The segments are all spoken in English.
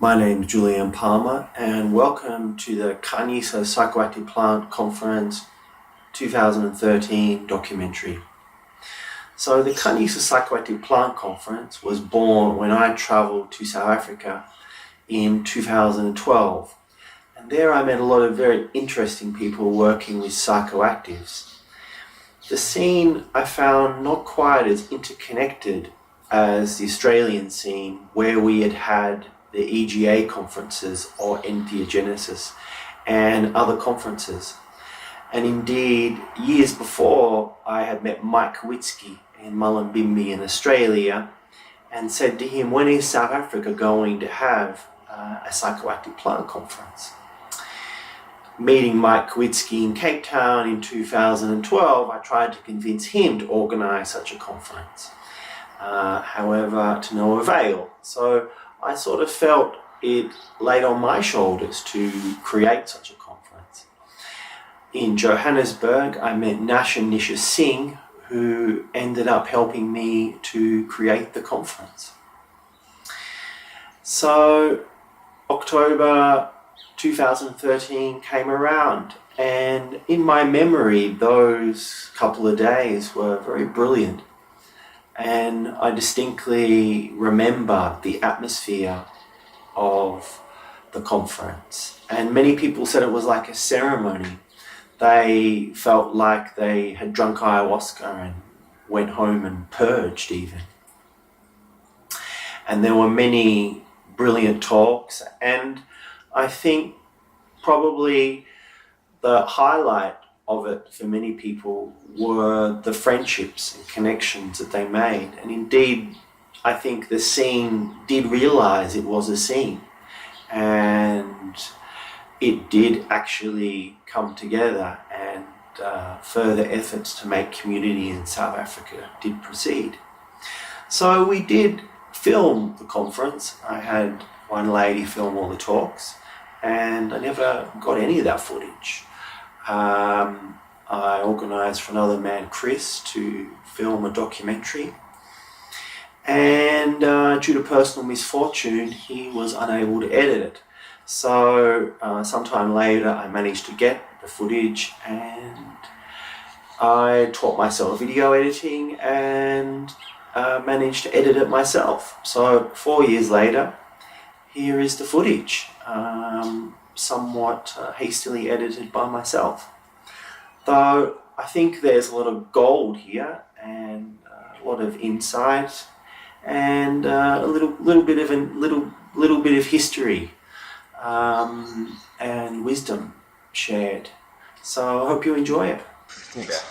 My name is Julian Palmer, and welcome to the Khanyisa Psychoactive Plant Conference 2013 documentary. So the Khanyisa Psychoactive Plant Conference was born when I travelled to South Africa in 2012. And there I met a lot of very interesting people working with psychoactives. The scene I found not quite as interconnected as the Australian scene, where we had the EGA conferences or Indigenous and other conferences. And indeed, years before, I had met Mike Kwesukela in Mullumbimby in Australia and said to him, when is South Africa going to have a psychoactive plant conference? Meeting Mike Kwesukela in Cape Town in 2012, I tried to convince him to organise such a conference. However, to no avail. So I sort of felt it laid on my shoulders to create such a conference. In Johannesburg, I met Nisha Singh, who ended up helping me to create the conference. So October 2013 came around, and in my memory, those couple of days were very brilliant. And I distinctly remember the atmosphere of the conference. And many people said it was like a ceremony. They felt like they had drunk ayahuasca and went home and purged even. And there were many brilliant talks, and I think probably the highlight of it for many people were the friendships and connections that they made. And indeed, I think the scene did realise it was a scene, and it did actually come together, and further efforts to make community in South Africa did proceed. So we did film the conference. I had one lady film all the talks, and I never got any of that footage. I organised for another man, Chris, to film a documentary, and due to personal misfortune, he was unable to edit it. So sometime later I managed to get the footage, and I taught myself video editing and managed to edit it myself. So 4 years later, here is the footage. Somewhat hastily edited by myself. Though I think there's a lot of gold here, and a lot of insight, and a little bit of history and wisdom shared. So I hope you enjoy it. Thanks.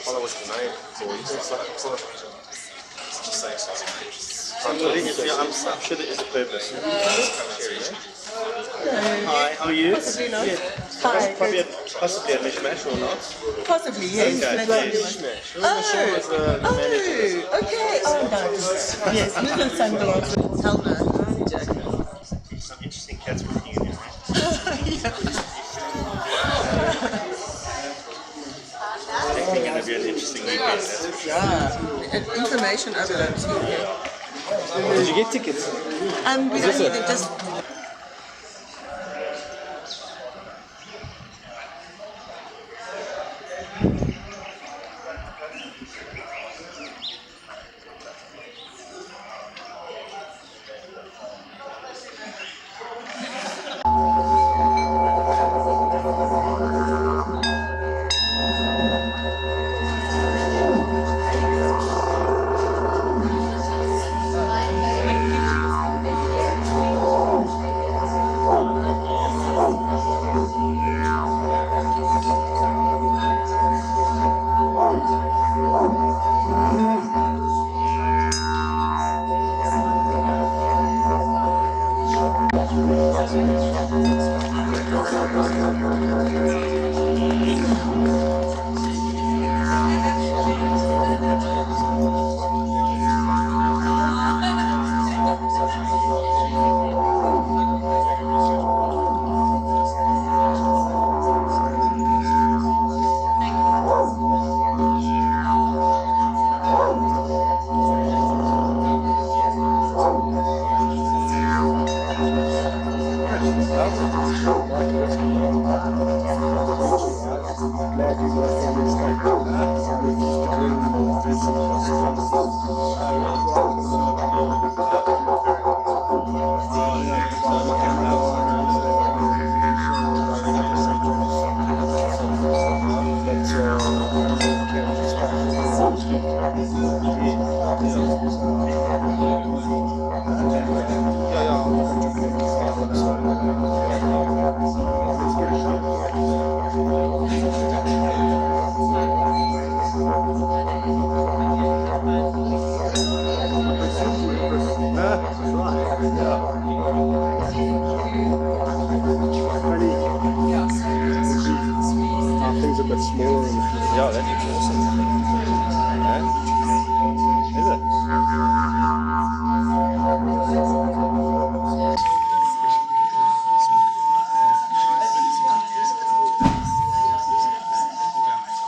Follow what's the name for you. I'm sure there is a purpose. Hi, how are you? Possibly not. Yeah. Hi. Possibly a mishmash or not? Possibly, yes. Okay, Let's okay. Oh, nice. Yes, little sunglasses. Hell no. Some interesting cats with you, right? I think it's going to be an interesting weekend. Yeah. Information overload. Did you get tickets? We don't need it, just... Things a bit smaller. Yeah, that'd be awesome. Yeah. Is it?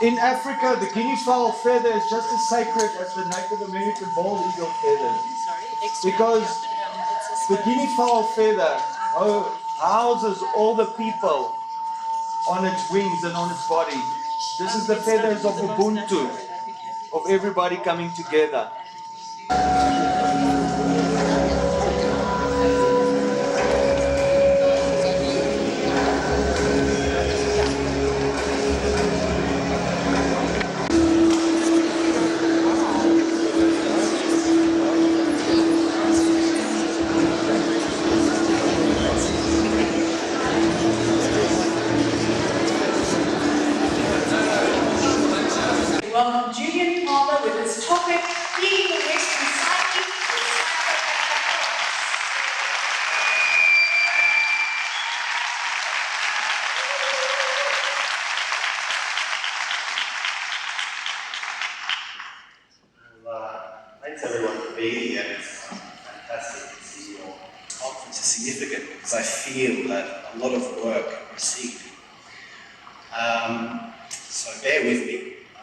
In Africa, the guinea fowl feather is just as sacred as the Native American bald eagle feather. Because the guinea fowl feather houses all the people on its wings and on its body. This is the feathers of Ubuntu, of everybody coming together. Welcome Julian with his topic, Being the Western Psyche with Thanks everyone for being here. It's fantastic to see your conference is significant because I feel that a lot of work received. So bear with me.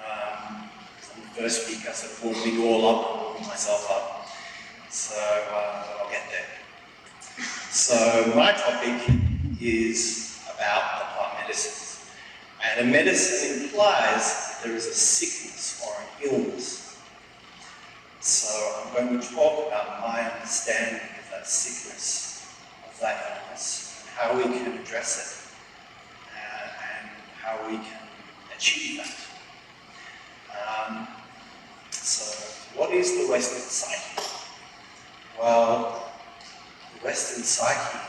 I'm the first speaker, so warming you all up, warming myself up. So I'll get there. So my topic is about the plant medicines. And a medicine implies that there is a sickness or an illness. So I'm going to talk about my understanding of that sickness, of that illness, and how we can address it, and how we can achieve that. So what is the Western psyche? Well, the Western psyche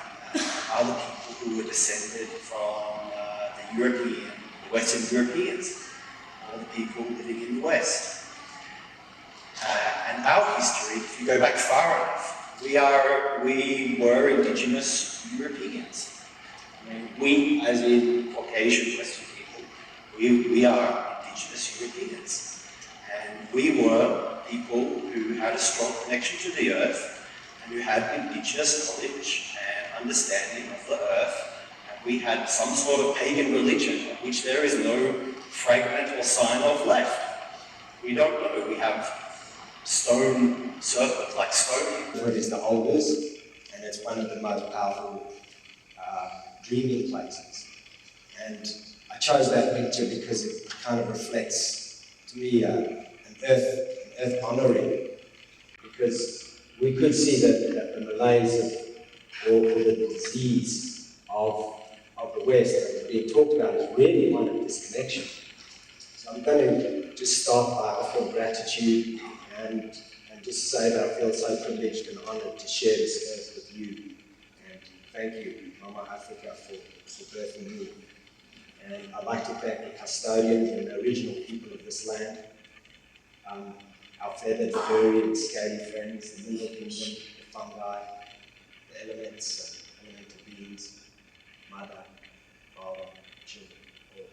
are the people who were descended from the Western Europeans, or the people living in the West. And our history, if you go back far enough, we were Indigenous Europeans. I mean, we, as in Caucasian Western people, we are Indigenous Europeans. And we were people who had a strong connection to the earth and who had Indigenous knowledge and understanding of the earth. And we had some sort of pagan religion of which there is no fragment or sign of left. We don't know. We have stone serpent, like stone. It is the oldest, and it's one of the most powerful dreaming places. And I chose that picture because it kind of reflects, to me, an earth honoring. Because we could see that the malaise or the disease of the West that is being talked about is really one of disconnection. So I'm going to just start by offering gratitude and just say that I feel so privileged and honoured to share this earth with you. And thank you, Mama Africa, for birthing me. And I'd like to thank the custodians and the original people of this land, our feathered, furry and scaly friends, the mineral kingdom, the fungi, the elements, elemental beings, mother, father, children, all.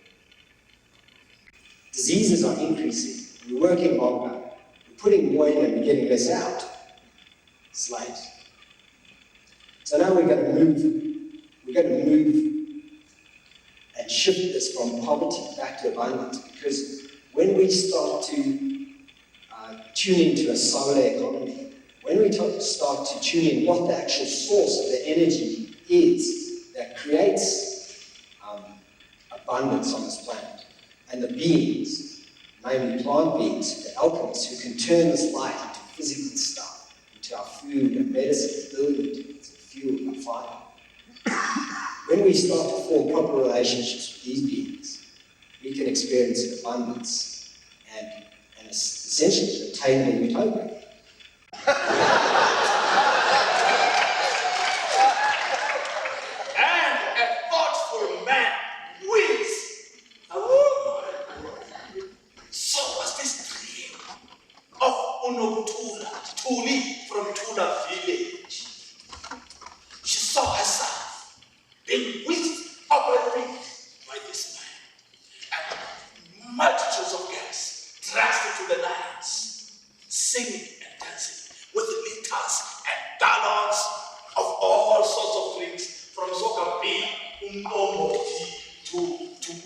Diseases are increasing. We're working longer. Putting more in and we're getting less out. Slate. So now we're going to move and shift this from poverty back to abundance, because when we start to tune into a solar economy, when we start to tune in what the actual source of the energy is that creates abundance on this planet, and the beings, namely plant beings, the alchemists who can turn this light into physical stuff, into our food and medicine, build it into fuel and fire. When we start to form proper relationships with these beings, we can experience an abundance and essentially an attainable utopia. And a thoughtful man.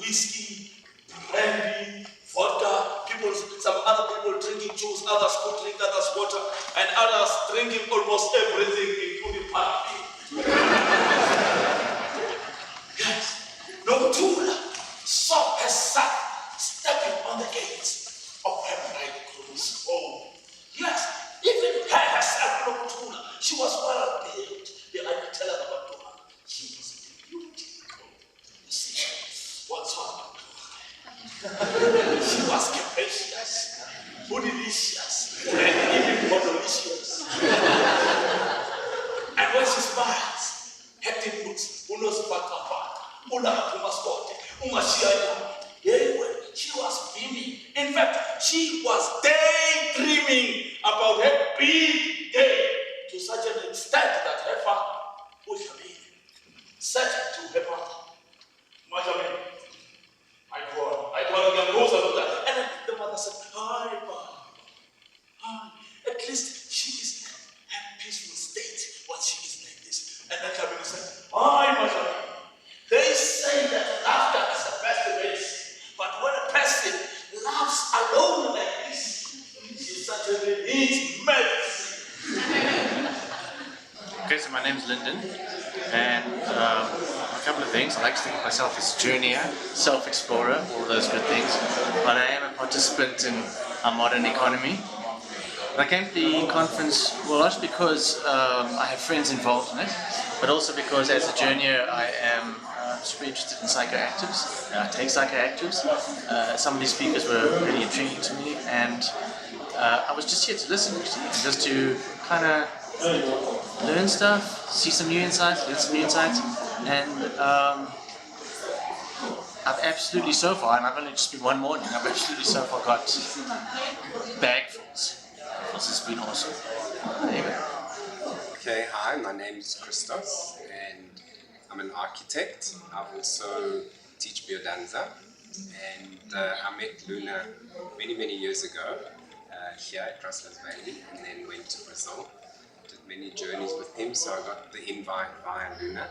whiskey, brandy, vodka, some other people drinking juice, others could drink, others water, and others drinking almost everything, including party. Yes, Noctula saw her son stepping on the gates of her bridegroom's home. Yes, even her herself, Noctula, she was well built. I could tell her about her. She was beautiful. You see, what's up? She was capacious, bootylicious, and even bodylicious. And when she smiles, her dimples, she was beaming. In fact, she was daydreaming about her big day to such an extent that her father, said to her mother, Majamin, I call again Rosa, and then the mother said, hi, Mom. Hi. At least she is in a peaceful state when she is like this. And then Kabila said, hi, Majamin. They say that laughter is the best medicine, but when a person laughs alone like this, she certainly needs medicine. Okay, so my name's Linder, and a couple of things. I like to think of myself as journeyer, self-explorer, all those good things, but I am a participant in our modern economy. I came to the conference, well, not because I have friends involved in it, but also because as a journeyer I am super interested in psychoactives. I take psychoactives. Some of these speakers were really intriguing to me, and I was just here to listen, actually, and just to kind of learn stuff, see some new insights, learn some new insights, and I've absolutely so far, and I've only just been one morning, I've absolutely so far got bagfuls. This has been awesome. There you go. Okay, hi, my name is Christos, and I'm an architect. I also teach biodanza, and I met Luna many years ago here at Russell's Valley, and then went to Brazil. Did many journeys with him, so I got the invite via Luna,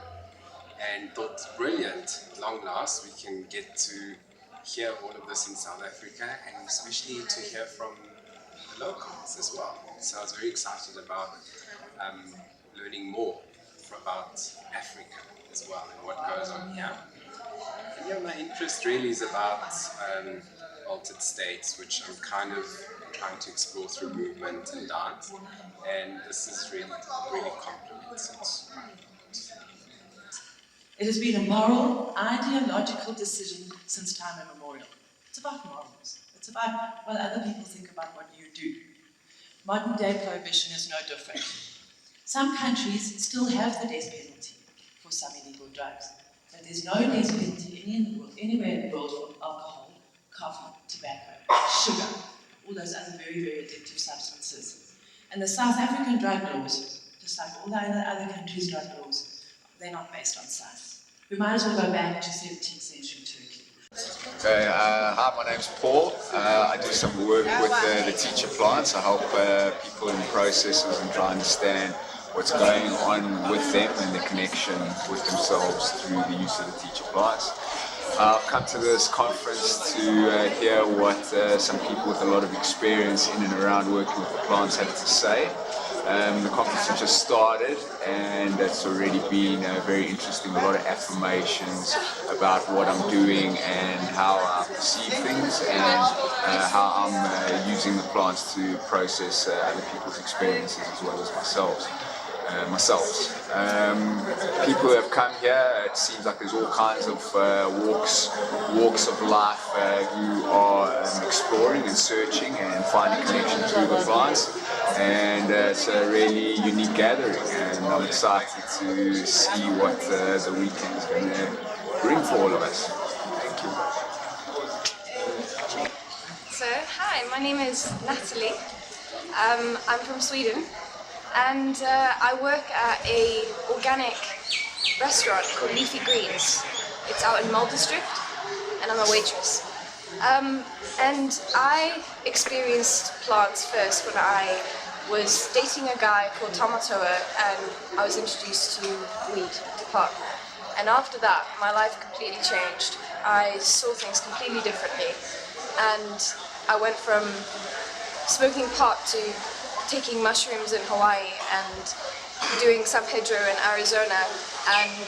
and thought, brilliant, at long last we can get to hear all of this in South Africa, and especially to hear from the locals as well. So I was very excited about learning more about Africa as well and what goes on here. And yeah, my interest really is about altered states, which I'm kind of trying to explore through movement and dance, and this is really complements it. It has been a moral, ideological decision since time immemorial. It's about morals. It's about what other people think about what you do. Modern day prohibition is no different. Some countries still have the death penalty for some illegal drugs, but there's no death penalty anywhere in the world for alcohol, coffee, tobacco, sugar, all those other very addictive substances. And the South African drug laws, just like all the other countries' drug laws, they're not based on science. We might as well go back to 17th century Turkey. Okay, hi, my name's Paul. I do some work with the teacher plants. I help people in processes and try to understand what's going on with them and the connection with themselves through the use of the teacher plants. I've come to this conference to hear what some people with a lot of experience in and around working with the plants have to say. The conference has just started, and it's already been very interesting. A lot of affirmations about what I'm doing and how I perceive things, and how I'm using the plants to process other people's experiences as well as myself. People who have come here, it seems like there's all kinds of walks of life who are exploring and searching and finding connection through the plants, and it's a really unique gathering, and I'm excited to see what the weekend is going to bring for all of us. Thank you. So, hi, my name is Natalie. I'm from Sweden. And I work at a organic restaurant called Leafy Greens. It's out in Mall District, and I'm a waitress. And I experienced plants first when I was dating a guy called Tamatoa, and I was introduced to weed, to pot. And after that, my life completely changed. I saw things completely differently. And I went from smoking pot to taking mushrooms in Hawaii and doing San Pedro in Arizona, and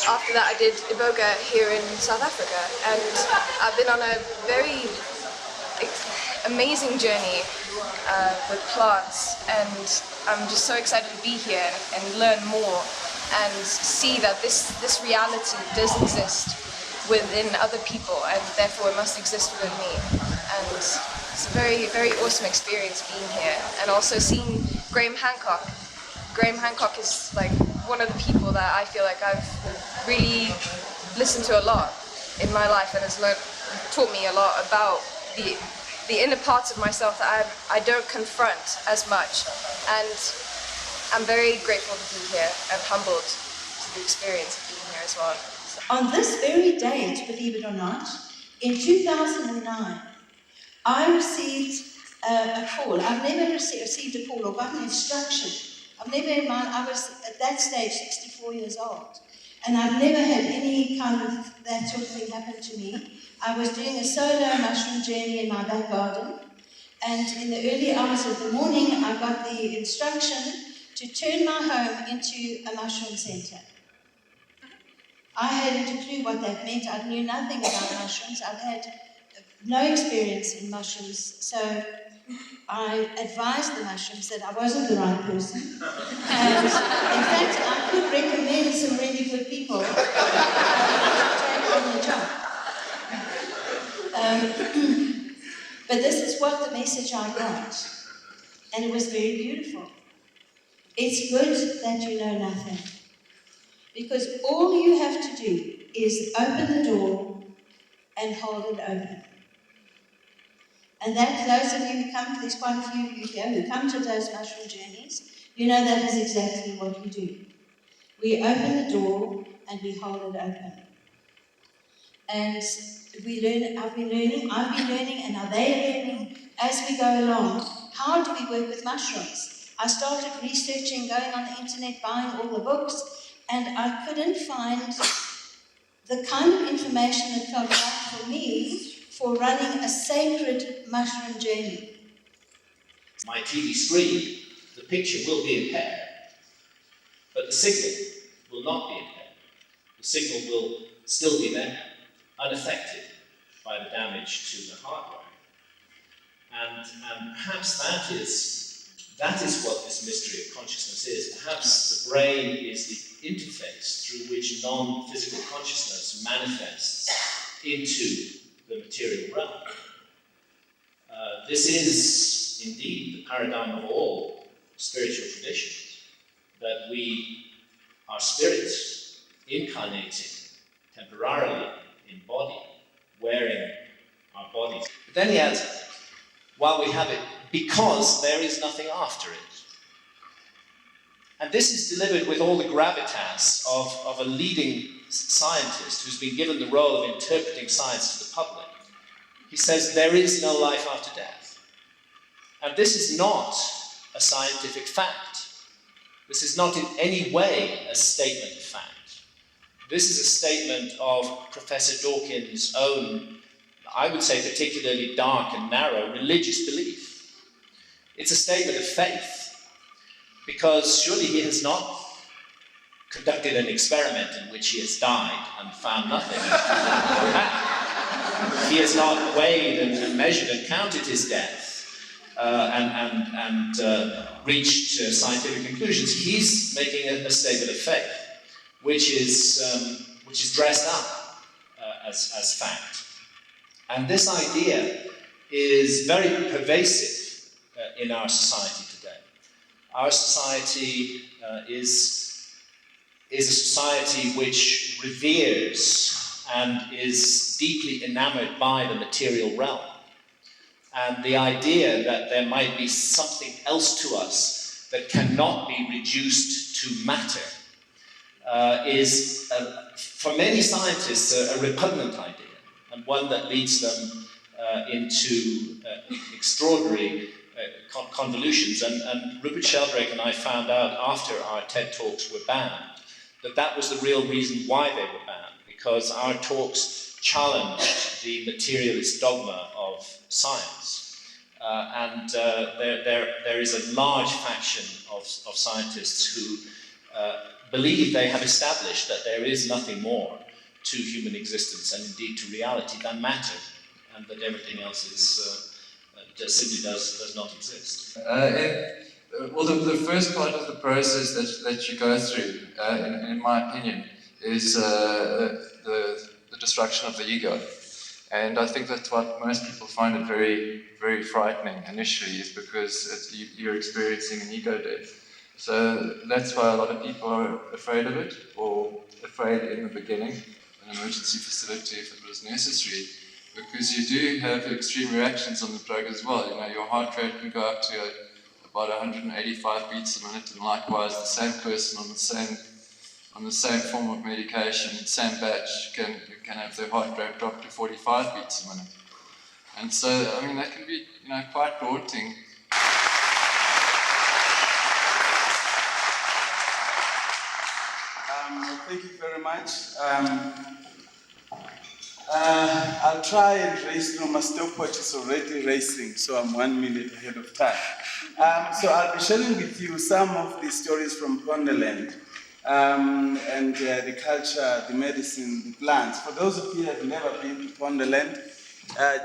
after that I did Iboga here in South Africa, and I've been on a very amazing journey with plants, and I'm just so excited to be here and learn more and see that this reality does exist within other people, and therefore it must exist within me. And it's a very, very awesome experience being here, and also seeing Graham Hancock. Graham Hancock is like one of the people that I feel like I've really listened to a lot in my life, and has taught me a lot about the inner parts of myself that I don't confront as much. And I'm very grateful to be here and humbled to the experience of being here as well. On this very date, believe it or not, in 2009, I received a call. I've never received a call or gotten instruction. I was at that stage 64 years old, and I've never had any kind of that sort of thing happen to me. I was doing a solo mushroom journey in my back garden, and in the early hours of the morning, I got the instruction to turn my home into a mushroom center. I hadn't a clue what that meant. I knew nothing about mushrooms. I'd had no experience in mushrooms, so I advised the mushrooms that I wasn't the right person. And in fact, I could recommend some really good people to take on the job. But this is what the message I got, and it was very beautiful. It's good that you know nothing, because all you have to do is open the door and hold it open. And that, those of you who come to, there's quite a few of you here who come to those mushroom journeys, you know that is exactly what we do. We open the door and we hold it open. And we learn, I've been learning, and now they're learning as we go along. How do we work with mushrooms? I started researching, going on the internet, buying all the books, and I couldn't find the kind of information that felt right for me for running a sacred mushroom journey. My TV screen, the picture will be impaired, but the signal will not be impaired. The signal will still be there, unaffected by the damage to the hardware. And perhaps that is what this mystery of consciousness is. Perhaps the brain is the interface through which non-physical consciousness manifests into the material realm. This is indeed the paradigm of all spiritual traditions, that we are spirits incarnating temporarily in body, wearing our bodies. But then he adds, while we have it, because there is nothing after it. And this is delivered with all the gravitas of a leading scientist who's been given the role of interpreting science to the public. He says there is no life after death. And this is not a scientific fact. This is not in any way a statement of fact. This is a statement of Professor Dawkins' own, I would say particularly dark and narrow, religious belief. It's a statement of faith, because surely he has not conducted an experiment in which he has died and found nothing. He has not weighed and measured and counted his death and reached scientific conclusions. He's making a statement of faith, which is dressed up as fact. And this idea is very pervasive in our society today. Our society is a society which reveres and is deeply enamored by the material realm. And the idea that there might be something else to us that cannot be reduced to matter is, for many scientists, a repugnant idea, and one that leads them into extraordinary convolutions. And Rupert Sheldrake and I found out after our TED Talks were banned that that was the real reason why they were banned, because our talks challenged the materialist dogma of science. There is a large faction of scientists who believe they have established that there is nothing more to human existence and indeed to reality than matter, and that everything else is just simply does not exist. Well, the first part of the process that you go through, in my opinion, is the destruction of the ego. And I think that's what most people find it very, very frightening initially, is because you're experiencing an ego death. So that's why a lot of people are afraid of it, or afraid in the beginning, an emergency facility if it was necessary, because you do have extreme reactions on the drug as well. You know, your heart rate can go up to about 185 beats a minute, and likewise the same person on the same form of medication, same batch, can have their heart rate drop to 45 beats a minute. And so, I mean, that can be, you know, quite daunting. Thank you very much. I'll try and race. No, my stopwatch is already racing, so I'm 1 minute ahead of time. So I'll be sharing with you some of the stories from Ponderland, and the culture, the medicine, the plants. For those of you who have never been to Ponderland,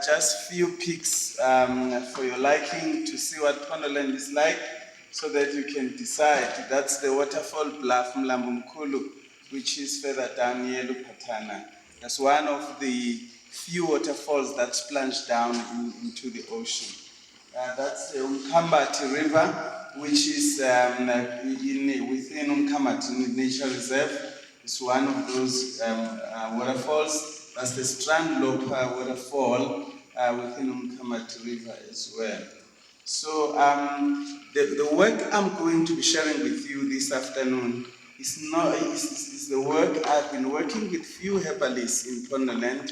just few pics for your liking to see what Ponderland is like, so that you can decide. That's the waterfall Bluff Mlambo Mkulu, which is further down near Lupatana. That's one of the few waterfalls that plunge down into the ocean. That's the Umkambati River, which is within Umkambati Nature Reserve. It's one of those waterfalls. That's the Strandloper waterfall within Umkambati River as well. So the work I'm going to be sharing with you this afternoon is the work I've been working with few herbalists in Ponderland,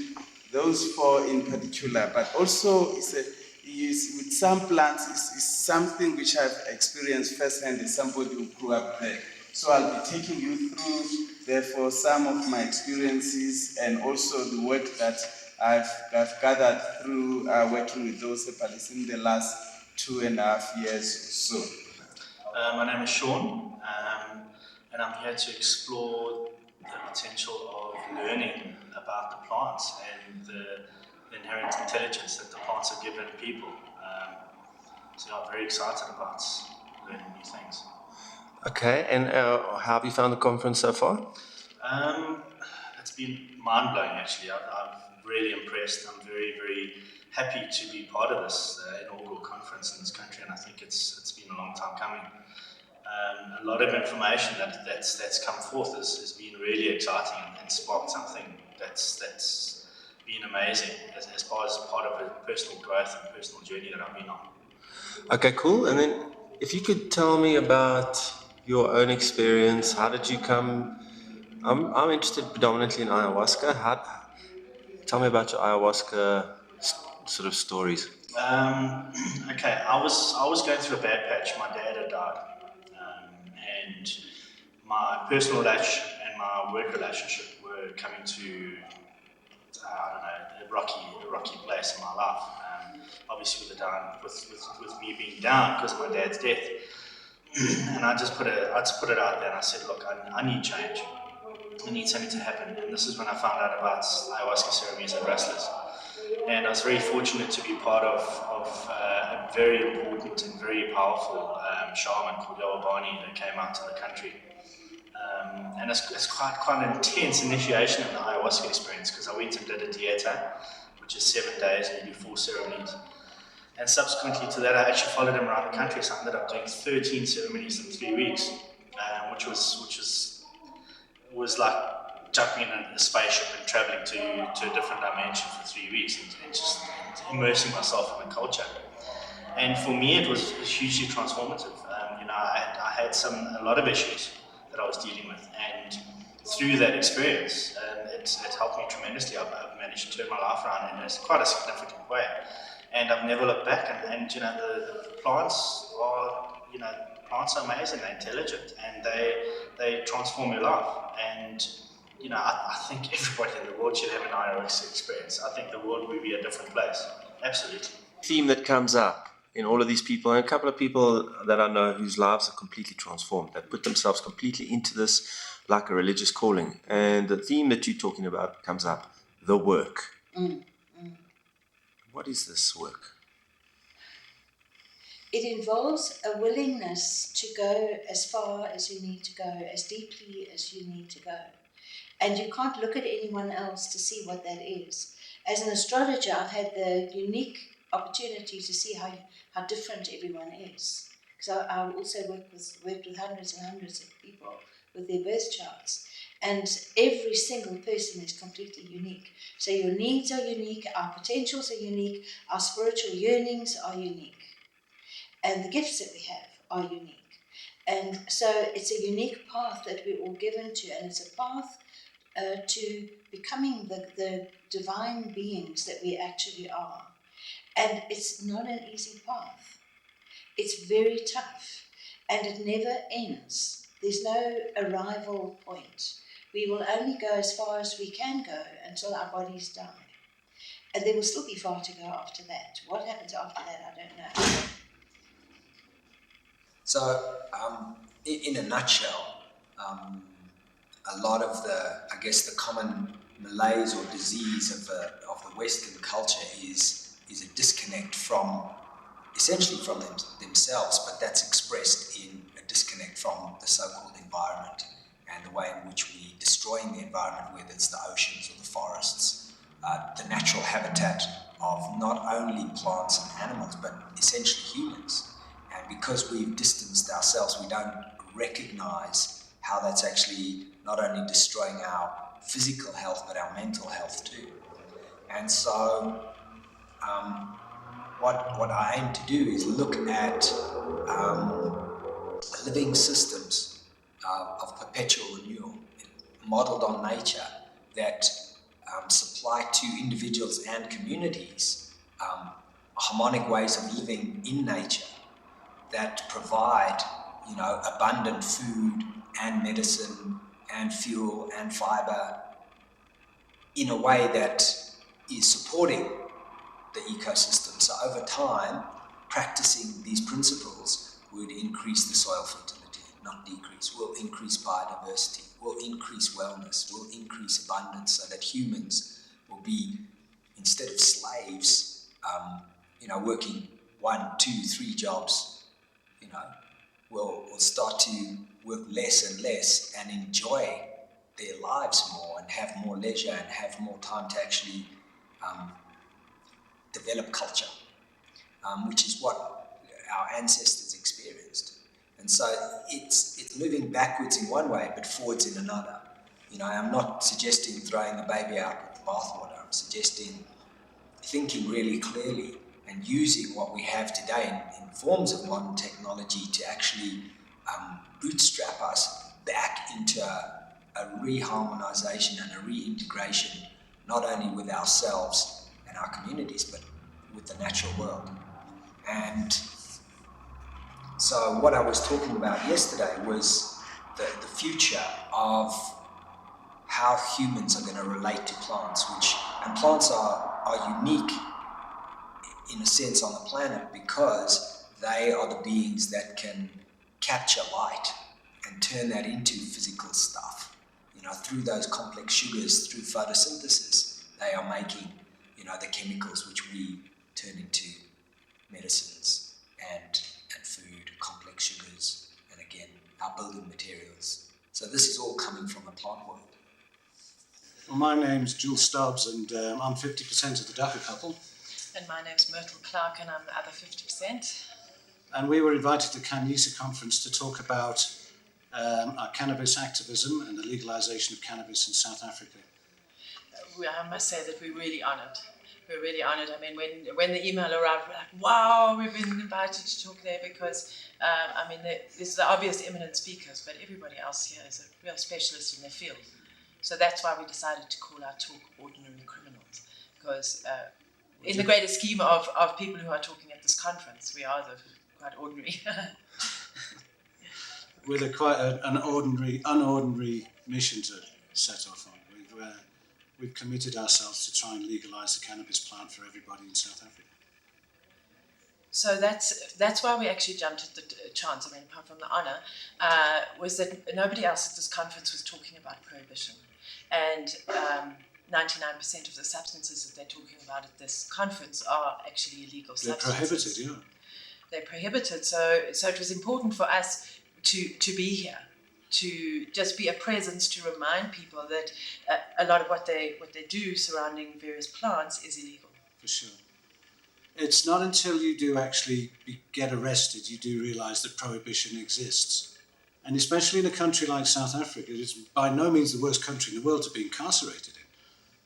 those four in particular, but also with some plants is something which I've experienced firsthand as somebody who grew up there. So I'll be taking you through, therefore, some of my experiences and also the work that I've gathered through working with those herbalists in the last 2.5 years or so. My name is Sean, and I'm here to explore the potential of learning about the plants and the inherent intelligence that the plants have given people. So I'm very excited about learning new things. Okay, and how have you found the conference so far? It's been mind-blowing, actually. I'm really impressed. I'm very, very happy to be part of this inaugural conference in this country, and I think it's been a long time coming. A lot of information that's come forth has been really exciting and sparked something that's been amazing as far as part of a personal growth and personal journey that I've been on. Okay, cool. And then if you could tell me about your own experience, how did you come? I'm interested predominantly in ayahuasca. Tell me about your ayahuasca sort of stories. Okay, I was going through a bad patch. My dad had died, and my personal relationship and my work relationship were coming to a rocky place in my life. Obviously, with me being down because of my dad's death, and I just put it out there, and I said, look, I need change. I need something to happen. And this is when I found out about ayahuasca ceremonies at Rustlers. And I was very fortunate to be part of a very important and very powerful shaman called Yawabani that came out to the country. And it's quite an intense initiation in the ayahuasca experience, because I went and did a dieta, which is 7 days and you do 4 ceremonies. And subsequently to that, I actually followed him around the country, so I ended up doing 13 ceremonies in 3 weeks, which was like jumping in a spaceship and traveling to a different dimension for 3 weeks and just immersing myself in the culture. And for me, it was hugely transformative. I had a lot of issues that I was dealing with, and through that experience, it helped me tremendously. I've managed to turn my life around in quite a significant way, and I've never looked back. And the plants are amazing. They're intelligent, and they transform your life. And I think everybody in the world should have an ayahuasca experience. I think the world would be a different place. Absolutely. Theme that comes up in all of these people, and a couple of people that I know whose lives are completely transformed, that put themselves completely into this like a religious calling. And the theme that you're talking about comes up, the work. What is this work? It involves a willingness to go as far as you need to go, as deeply as you need to go. And you can't look at anyone else to see what that is. As an astrologer, I've had the unique opportunity to see how different everyone is. Because I also worked with hundreds and hundreds of people with their birth charts. And every single person is completely unique. So your needs are unique, our potentials are unique, our spiritual yearnings are unique. And the gifts that we have are unique. And so it's a unique path that we're all given to, and it's a path to becoming the divine beings that we actually are. And it's not an easy path. It's very tough, and it never ends. There's no arrival point. We will only go as far as we can go until our bodies die. And there will still be far to go after that. What happens after that, I don't know. So, in a nutshell, a lot of the common malaise or disease of the Western culture is a disconnect essentially from themselves, but that's expressed in a disconnect from the so-called environment and the way in which we're destroying the environment, whether it's the oceans or the forests, the natural habitat of not only plants and animals, but essentially humans. And because we've distanced ourselves, we don't recognize how that's actually not only destroying our physical health, but our mental health too. And so what I aim to do is look at living systems of perpetual renewal, modeled on nature, that supply to individuals and communities harmonic ways of living in nature, that provide, abundant food and medicine and fuel and fiber in a way that is supporting the ecosystem. So over time, practicing these principles would increase the soil fertility, not decrease, will increase biodiversity, will increase wellness, will increase abundance, so that humans will be, instead of slaves, working 1, 2, 3 jobs, will start to work less and less and enjoy their lives more and have more leisure and have more time to actually develop culture, which is what our ancestors experienced. And so it's moving backwards in one way, but forwards in another. I'm not suggesting throwing the baby out with the bathwater. I'm suggesting thinking really clearly and using what we have today in forms of modern technology to actually bootstrap us back into a reharmonization and a reintegration, not only with ourselves and our communities, but with the natural world. And so what I was talking about yesterday was the future of how humans are going to relate to plants, and plants are unique in a sense on the planet because they are the beings that can capture light and turn that into physical stuff. Through those complex sugars, through photosynthesis, they are making, the chemicals which we turn into medicines and food, complex sugars, and again, our building materials. So this is all coming from the plant world. Well, my name's Jules Stubbs, and I'm 50% of the Dapper couple. And my name's Myrtle Clark, and I'm the other 50%. And we were invited to the Khanyisa conference to talk about our cannabis activism and the legalization of cannabis in South Africa. I must say that we're really honoured. We're really honoured. I mean, when the email arrived, we're like, wow, we've been invited to talk there because, there's the obvious eminent speakers, but everybody else here is a real specialist in their field. So that's why we decided to call our talk Ordinary Criminals, because in the greater scheme of people who are talking at this conference, we are quite ordinary. With quite an unordinary mission to set off on. we've committed ourselves to try and legalise the cannabis plant for everybody in South Africa. So that's why we actually jumped at the chance, I mean, apart from the honour, was that nobody else at this conference was talking about prohibition. And 99% of the substances that they're talking about at this conference are actually illegal substances. They're prohibited, yeah. They're prohibited, so it was important for us to be here, to just be a presence to remind people that a lot of what they do surrounding various plants is illegal. For sure. It's not until you do actually get arrested you do realise that prohibition exists. And especially in a country like South Africa, it's by no means the worst country in the world to be incarcerated in.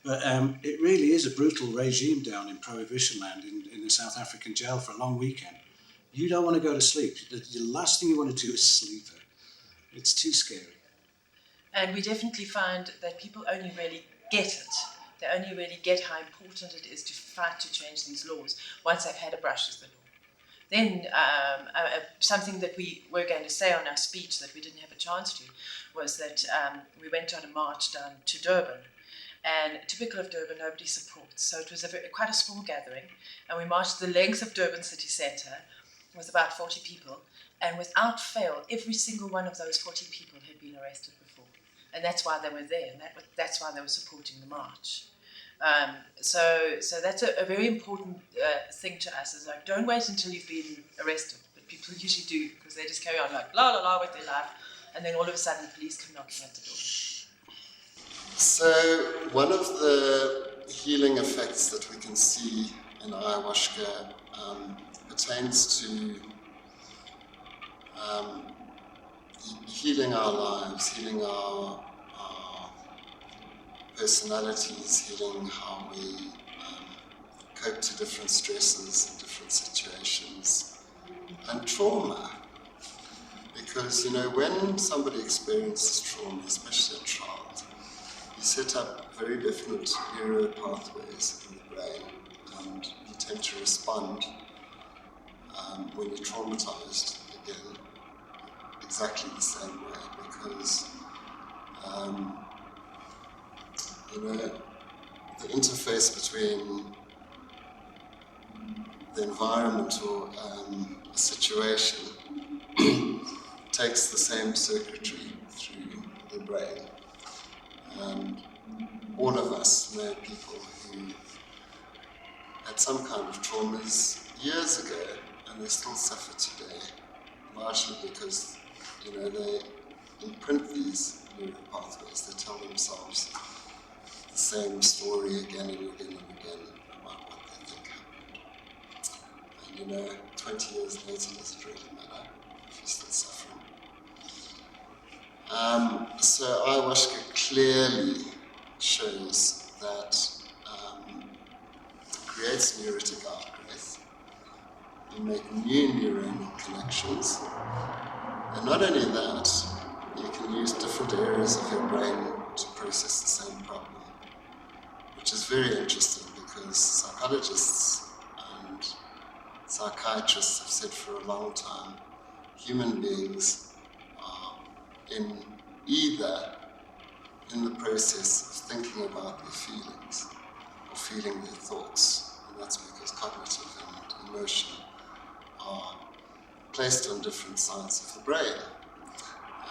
But it really is a brutal regime down in prohibition land in the South African jail for a long weekend. You don't want to go to sleep. The last thing you want to do is sleep. It's too scary. And we definitely find that people only really get it. They only really get how important it is to fight to change these laws once they've had a brush with the law. Then something that we were going to say on our speech that we didn't have a chance to was that we went on a march down to Durban. And typical of Durban, nobody supports. So it was quite a small gathering. And we marched the length of Durban city centre with about 40 people. And without fail, every single one of those 40 people had been arrested before. And that's why they were there, and that's why they were supporting the march. So that's a very important thing to us, is like, don't wait until you've been arrested. But people usually do, because they just carry on like, la la la with their life, and then all of a sudden the police come knocking at the door. So one of the healing effects that we can see in ayahuasca pertains to healing our lives, healing our personalities, healing how we cope to different stresses and different situations, and trauma. Because, you know, when somebody experiences trauma, especially a child, you set up very definite neural pathways in the brain, and you tend to respond when you're traumatized again exactly the same way, because you know, the interface between the environment or a situation takes the same circuitry through the brain. And all of us know people who had some kind of traumas years ago, and they still suffer today, largely because, you know, they imprint these neural pathways. They tell themselves the same story again and again and again about what they think happened. And, you know, 20 years later, does it really matter if you're still suffering? So ayahuasca clearly shows that it creates neuritic outgrowth. You make new neuronal connections. And not only that, you can use different areas of your brain to process the same problem, which is very interesting because psychologists and psychiatrists have said for a long time, human beings are either in the process of thinking about their feelings or feeling their thoughts, and that's because cognitive and emotion are placed on different sides of the brain.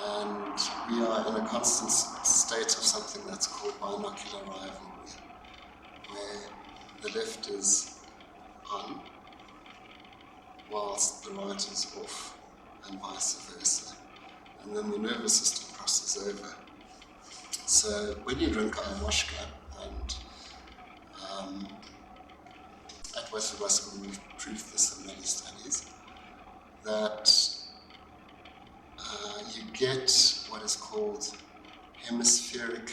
And we are in a constant state of something that's called binocular rivalry, where the left is on whilst the right is off, and vice versa. And then the nervous system crosses over. So when you drink ayahuasca, and at WITS University we've proved this in many studies, that you get what is called hemispheric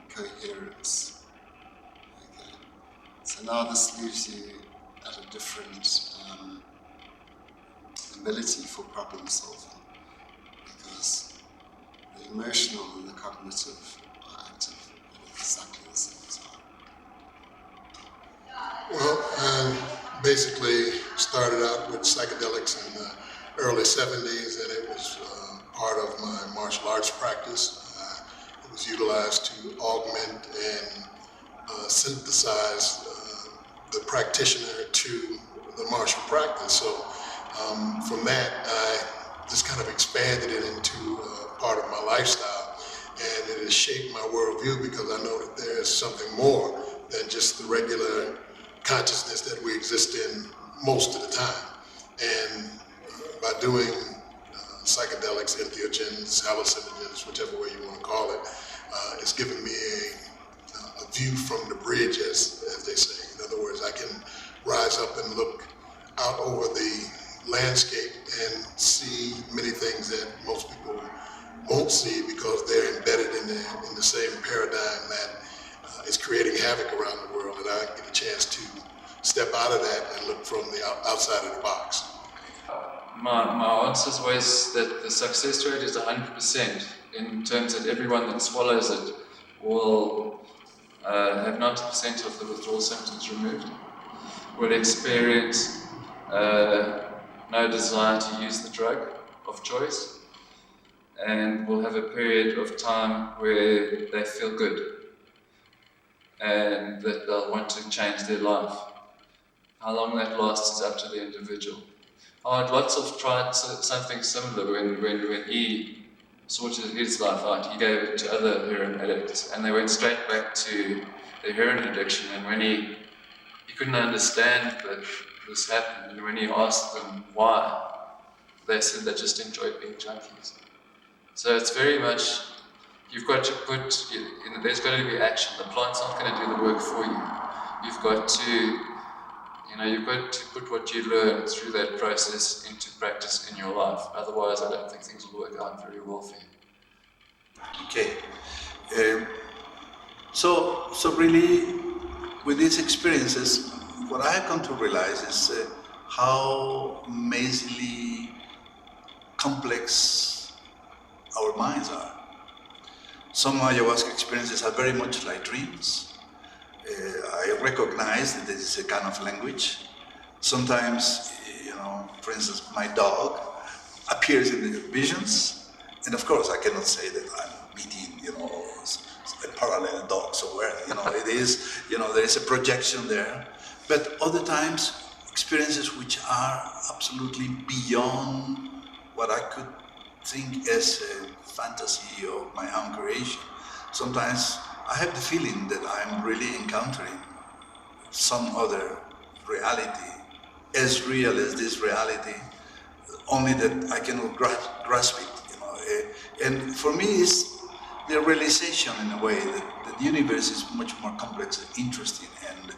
coherence. Okay. So now this leaves you at a different ability for problem solving, because the emotional and the cognitive are active at exactly the same time. Well, basically started out with psychedelics in the early 70s, and it was part of my martial arts practice. It was utilized to augment and synthesize the practitioner to the martial practice. So from that, I just kind of expanded it into part of my lifestyle, and it has shaped my worldview because I know that there is something more than just the regular consciousness that we exist in most of the time. And by doing psychedelics, entheogens, hallucinogens, whichever way you want to call it, it's given me a view from the bridge, as they say. In other words, I can rise up and look out over the landscape and see many things that most people won't see because they're embedded in the same paradigm that is creating havoc around the world, and I get a chance to step out of that and look from the outside of the box. My answer is always that the success rate is 100% in terms that everyone that swallows it will have 90% of the withdrawal symptoms removed, will experience no desire to use the drug of choice, and will have a period of time where they feel good and that they'll want to change their life. How long that lasts is up to the individual. Lots have tried something similar when he sorted his life out. He gave it to other heroin addicts, and they went straight back to their heroin addiction. And when he couldn't understand that this happened, and when he asked them why, they said they just enjoyed being junkies. So it's very much, you've got to put, there's got to be action. The plant's not going to do the work for you. You've got to put what you learn through that process into practice in your life. Otherwise, I don't think things will work out very well for you. Okay. So really, with these experiences, what I have come to realize is how amazingly complex our minds are. Some ayahuasca experiences are very much like dreams. I recognize that this is a kind of language. Sometimes, for instance, my dog appears in the visions, and of course I cannot say that I'm meeting, a parallel dog somewhere. It is, there is a projection there. But other times, experiences which are absolutely beyond what I could think as a fantasy of my own creation. Sometimes I have the feeling that I'm really encountering some other reality, as real as this reality, only that I cannot grasp it. And for me, it's the realization in a way that the universe is much more complex and interesting and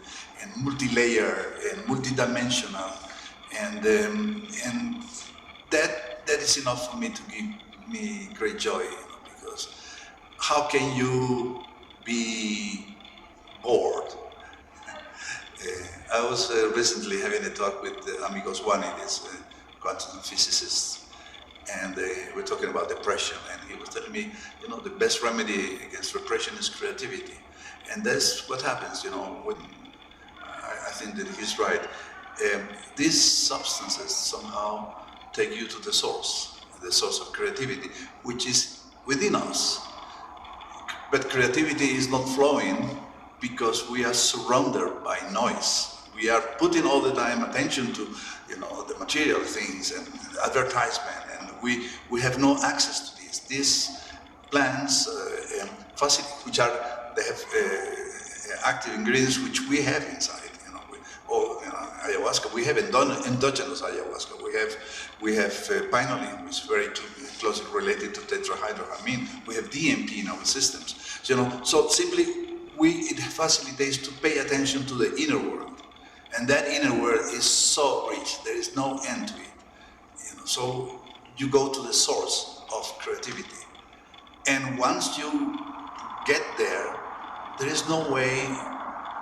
multi-layer and multi-dimensional, and that is enough for me to give me great joy, because how can you be bored? I was recently having a talk with Amigos Wani, this quantum physicist, and we're talking about depression, and he was telling me, the best remedy against depression is creativity. And that's what happens, when I think that he's right. These substances somehow take you to the source of creativity, which is within us. But creativity is not flowing because we are surrounded by noise. We are putting all the time attention to, the material things and advertisement, and we have no access to this. These plants, which they have active ingredients which we have inside. Ayahuasca, we have endogenous ayahuasca. We have pinolene, which is very closely related to tetrahydroamine. We have DMT in our systems. So simply, it facilitates to pay attention to the inner world, and that inner world is so rich. There is no end to it. So you go to the source of creativity, and once you get there, there is no way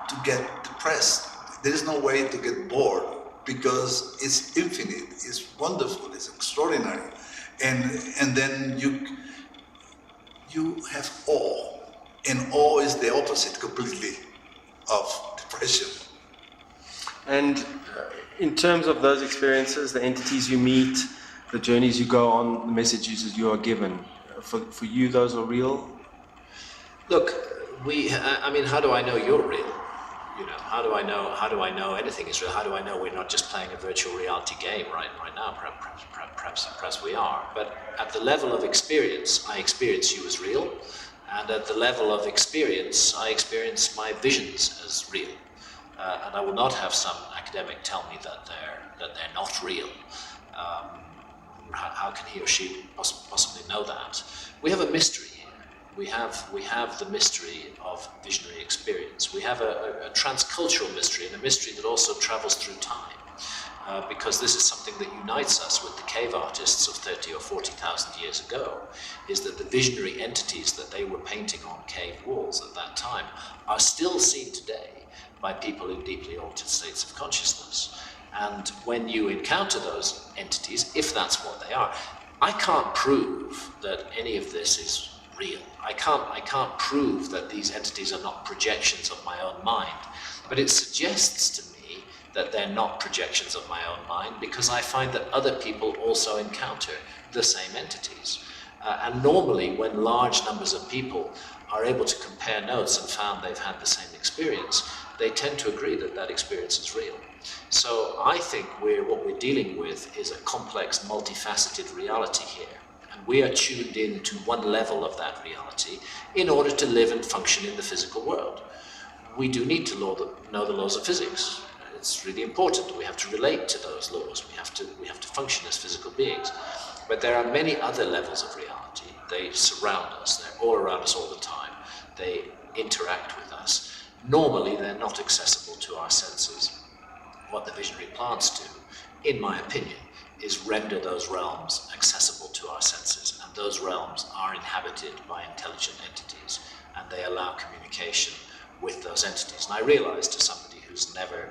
to get depressed. There is no way to get bored, because it's infinite, it's wonderful, it's extraordinary, and then you have awe, and awe is the opposite completely of depression. And in terms of those experiences, the entities you meet, the journeys you go on, the messages you are given, for you, those are real? Look, I mean, how do I know you're real? You know, how do I know anything is real? How do I know we're not just playing a virtual reality game right now? Perhaps we are. But at the level of experience, I experience you as real. And at the level of experience, I experience my visions as real. And I will not have some academic tell me that they're not real. How can he or she possibly know that? We have a mystery here. We have the mystery of visionary experience. We have a transcultural mystery, and a mystery that also travels through time. Because this is something that unites us with the cave artists of 30 or 40,000 years ago, is that the visionary entities that they were painting on cave walls at that time are still seen today by people in deeply altered states of consciousness. And when you encounter those entities, if that's what they are, I can't prove that any of this is real. I can't prove that these entities are not projections of my own mind, but it suggests to me that they're not projections of my own mind, because I find that other people also encounter the same entities. And normally, when large numbers of people are able to compare notes and found they've had the same experience, they tend to agree that that experience is real. So I think what we're dealing with is a complex, multifaceted reality here. And we are tuned in to one level of that reality in order to live and function in the physical world. We do need to know the laws of physics. It's really important. We have to relate to those laws. We have to function as physical beings. But there are many other levels of reality. They surround us. They're all around us all the time. They interact with us. Normally, they're not accessible to our senses. What the visionary plants do, in my opinion, is render those realms accessible to our senses. And those realms are inhabited by intelligent entities, and they allow communication with those entities. And I realize, to somebody who's never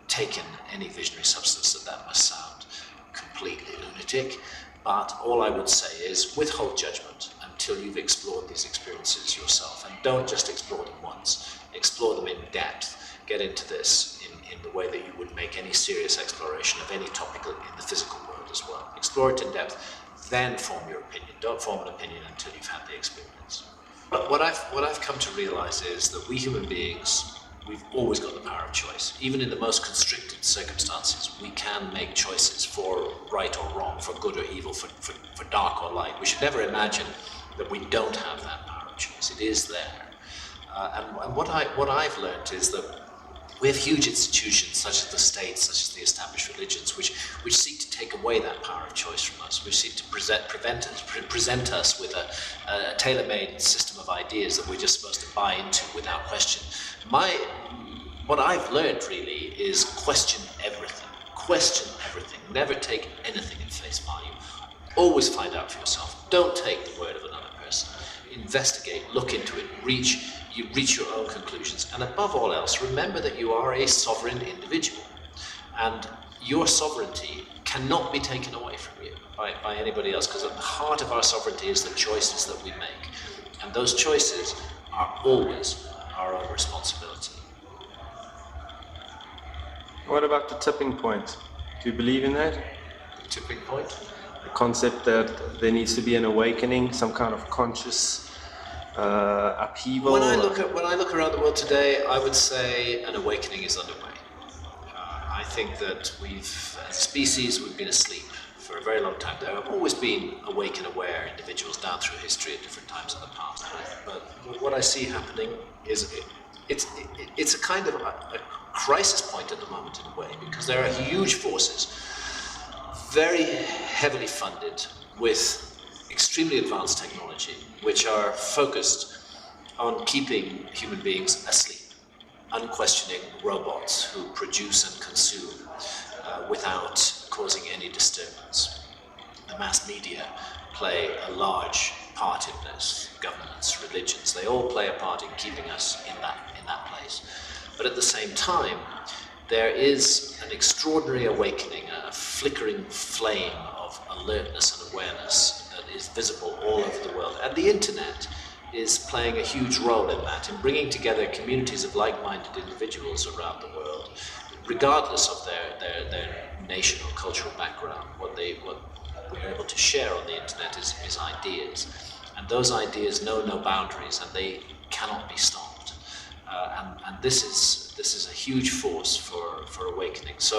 taken any visionary substance, that must sound completely lunatic. But all I would say is withhold judgment until you've explored these experiences yourself. And don't just explore them once. Explore them in depth. Get into this in the way that you would make any serious exploration of any topic in the physical world as well. Explore it in depth, then form your opinion. Don't form an opinion until you've had the experience. But what I've come to realize is that we human beings, we've always got the power of choice. Even in the most constricted circumstances, we can make choices for right or wrong, for good or evil, for dark or light. We should never imagine that we don't have that power of choice. It is there. And what I've learned is that we have huge institutions such as the state, such as the established religions, which seek to take away that power of choice from us, which seek to present us with a tailor-made system of ideas that we're just supposed to buy into without question. What I've learned really is question everything. Question everything. Never take anything at face value. Always find out for yourself. Don't take the word of another person. Investigate, look into it, you reach your own conclusions. And above all else, remember that you are a sovereign individual. And your sovereignty cannot be taken away from you by anybody else, because at the heart of our sovereignty is the choices that we make. And those choices are always our own responsibility. What about the tipping point? Do you believe in that? The tipping point? The concept that there needs to be an awakening, some kind of conscious upheaval. When I look around the world today, I would say an awakening is underway. I think that as a species, we've been asleep for a very long time. There have always been awake and aware individuals down through history at different times in the past. But what I see happening is it's a kind of a crisis point at the moment in a way, because there are huge forces, very heavily funded with extremely advanced technology, which are focused on keeping human beings asleep, unquestioning robots who produce and consume without causing any disturbance. The mass media play a large part in this. Governments, religions, they all play a part in keeping us in that place. But at the same time, there is an extraordinary awakening, a flickering flame of alertness and awareness is visible all over the world. And the internet is playing a huge role in that, in bringing together communities of like-minded individuals around the world, regardless of their nation or cultural background. What we're able to share on the internet is ideas. And those ideas know no boundaries, and they cannot be stopped. And this is a huge force for awakening. So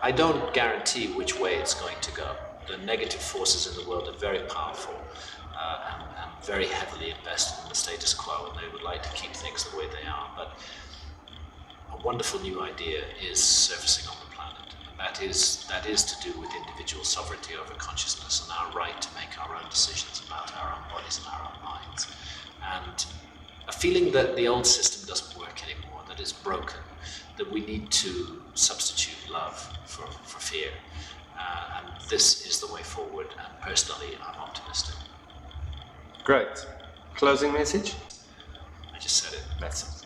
I don't guarantee which way it's going to go. The negative forces in the world are very powerful and very heavily invested in the status quo, and they would like to keep things the way they are. But a wonderful new idea is surfacing on the planet, and that is to do with individual sovereignty over consciousness and our right to make our own decisions about our own bodies and our own minds. And a feeling that the old system doesn't work anymore, that it's broken, that we need to substitute love for fear. And this is the way forward, and personally, I'm optimistic. Great. Closing message? I just said it. That's it.